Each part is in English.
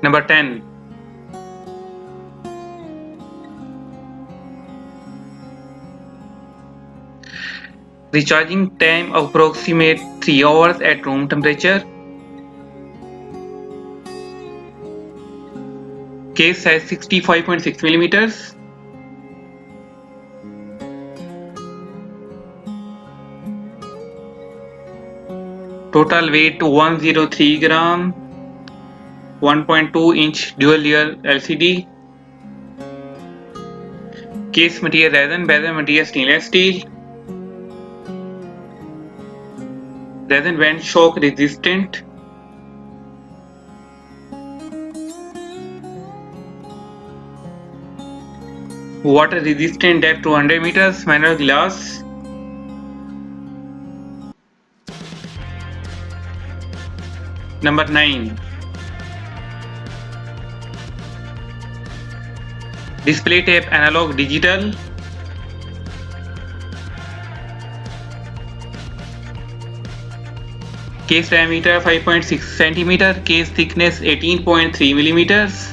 Number 10. Recharging time approximate 3 hours at room temperature. Case size 65.6 millimeters. Total weight 103 gram. 1.2 inch dual layer LCD. Case material resin, bezel material stainless steel. Resin band shock resistant. Water resistant, depth 200 meters, manual glass. Number 9. Display tape analog digital. Case diameter 5.6 cm, case thickness 18.3 millimeters.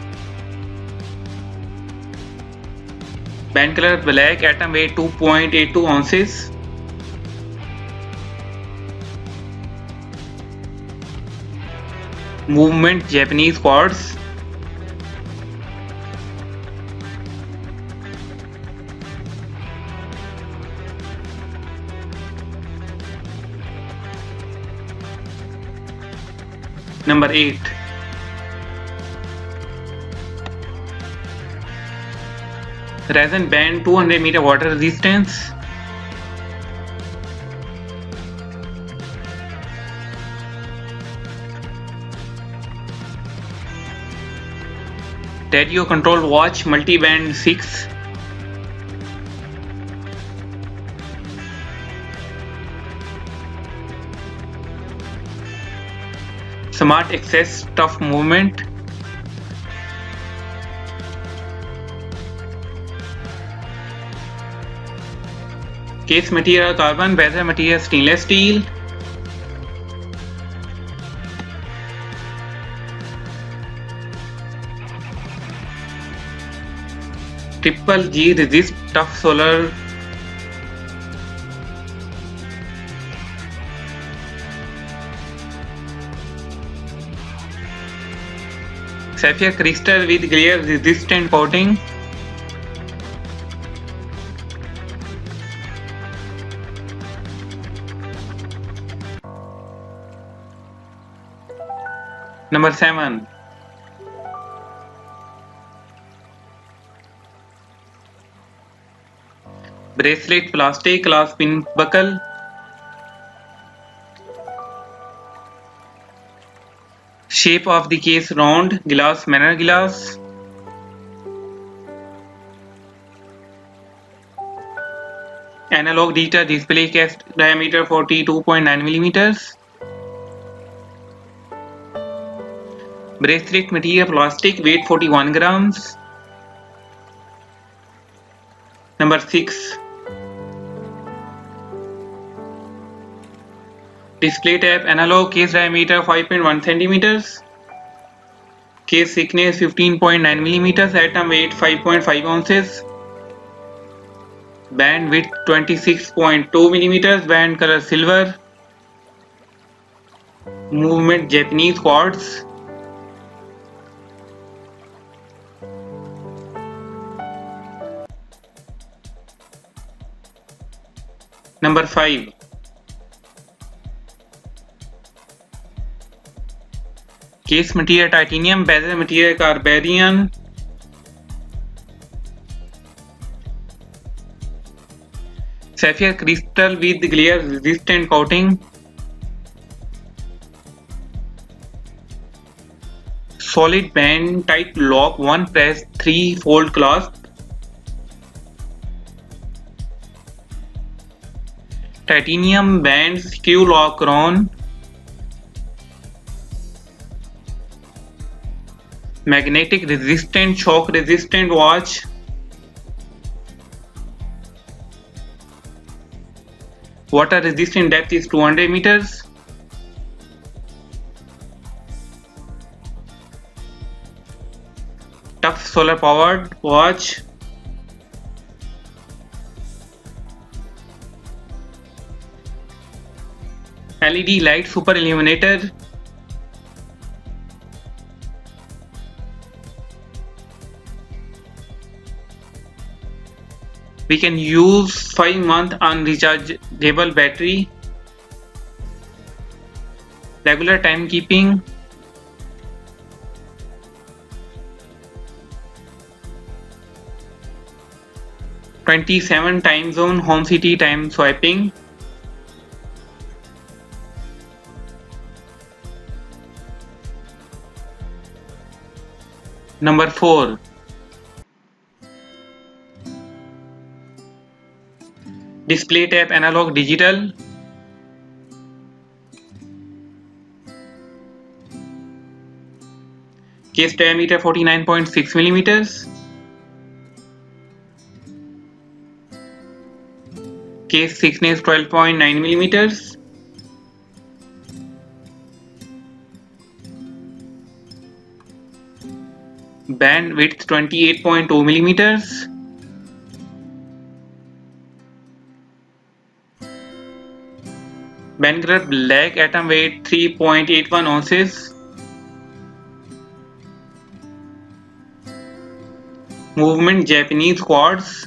Band color black, atom weight 2.82 ounces. Movement Japanese quartz. Number 8. Resin band 200 meter water resistance. Radio control watch multi-band 6. Smart access tough movement. Case material carbon, bezel material stainless steel. Triple G resist tough solar. Sapphire crystal with glare resistant coating. Number 7. Bracelet plastic, glass pin buckle. Shape of the case round, glass manual glass. Analog digital display, case diameter 42.9 millimeters. Bracelet material plastic, weight 41 grams. Number 6. Display tape analog, case diameter 5.1 centimeters. Case thickness 15.9 millimeters, atom weight 5.5 ounces. Band width 26.2 millimeters, band color silver. Movement Japanese quartz. Number 5. Case material titanium, bezel material carbarium. Sapphire crystal with glare resistant coating. Solid band type lock, 1 press 3 fold clasp. Titanium band screw lock crown. Magnetic resistant, shock resistant watch. Water resistant, depth is 200 meters. Tough solar powered watch. LED light super illuminator. We can use 5-month unchargeable battery. Regular timekeeping. '27 time zone home city time swiping. Number 4. Display tab analog digital. Case diameter 49.6 millimeters. Case thickness 12.9 millimeters. Band width 28.2 millimeters. Band graph black, atom weight 3.81 ounces. Movement Japanese quartz.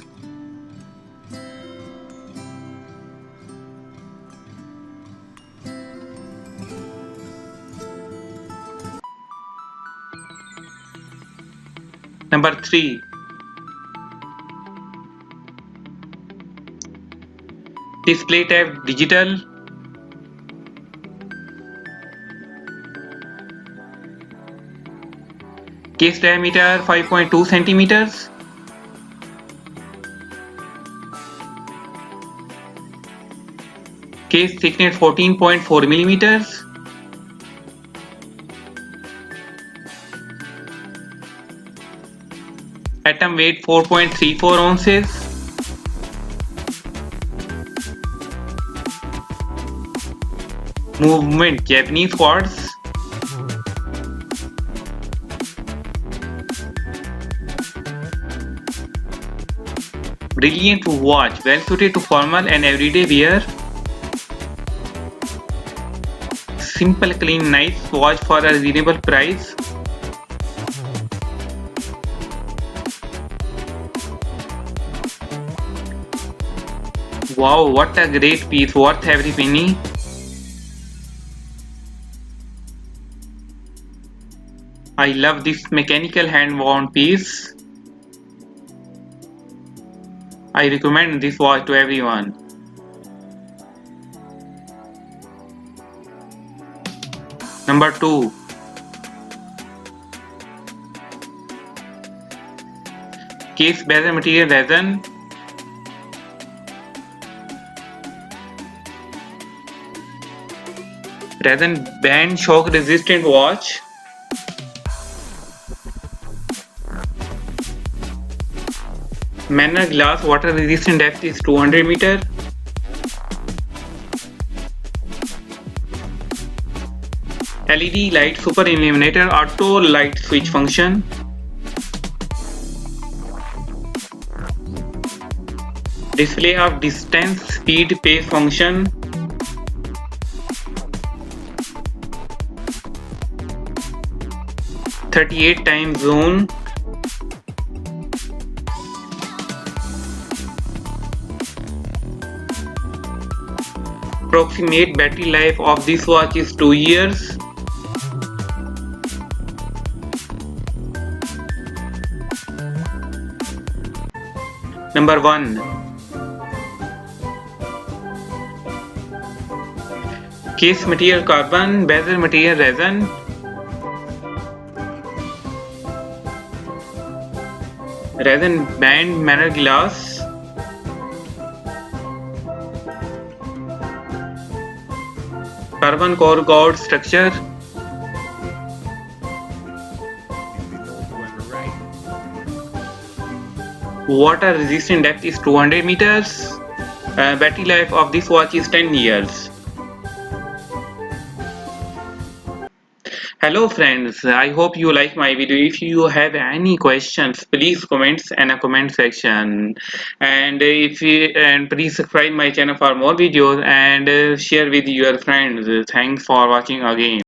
Number 3. Display tab digital. Case diameter 5.2 centimeters. Case thickness 14.4 millimeters. Atom weight 4.34 ounces. Movement Japanese quartz. Brilliant watch, well suited to formal and everyday wear. Simple, clean, nice watch for a reasonable price. Wow, what a great piece, worth every penny. I love this mechanical hand-wound piece. I recommend this watch to everyone. Number 2. Case bezel material resin. Resin band shock resistant watch. Manner glass water resistant depth is 200 meter. LED light super illuminator auto light switch function. Display of distance speed pace function. '38 time zone. Approximate battery life of this watch is 2 years. Number 1. Case material carbon, bezel material resin. Resin band manner glass. Carbon core gourd structure. Water resistant depth is 200 meters. Battery life of this watch is 10 years. Hello friends, I hope you like my video. If you have any questions, please comments in a comment section. And please subscribe my channel for more videos and share with your friends. Thanks for watching again.